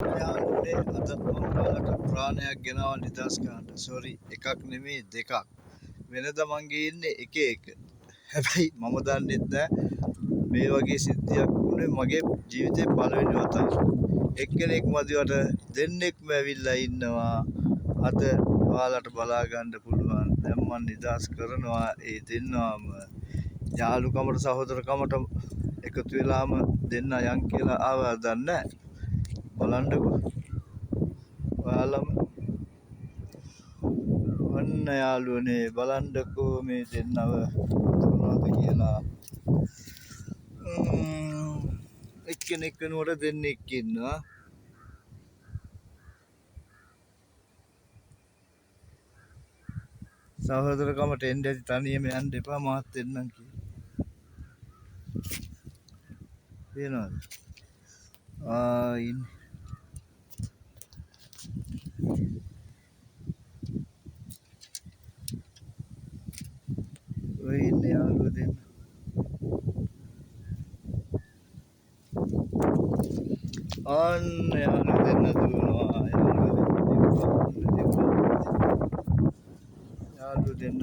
යාළුවනේ අද මම ඔයාලට ප්‍රාණයක් ගෙනාවා නිදහස් කරන්න. සෝරි එකක් නෙමෙයි දෙකක්. වෙනද මං ගේන්නේ එක එක. හැබැයි මම දන්නෙත් නෑ මේ වගේ සිද්ධියක් වුණේ මගේ ජීවිතේ පළවෙනි වතාව. එක්කෙනෙක් මදිවට දෙන්නෙක්ම ඇවිල්ලා ඉන්නවා. අද ඔයාලට බලා ගන්න පුළුවන්. දැන් මං නිදහස් කරනවා ඒ දෙන්නාම යාළුකමට සහෝදරකමට එකතු වෙලාම දෙන්න යන් කියලා ආවා දන්නේ නෑ. බලන්නකෝ ඔයාලම ඔන්න යාළුවනේ බලන්නකෝ මේ දෙන්නව මොනවද කියලා එක්කෙනෙක් වෙනුවට දෙන්නෙක් ඉන්නවා සහෝදරකමට එන්න ඇති තනියම යන්න එපා මාත් එන්නම් කියලා පේනවද ඉන්නේ ඔය ඉන්නේ යාළුවෝ දෙන්න අන්න යාළුවෝ දෙන්න දුවනවා යාළුවෝ දෙන්න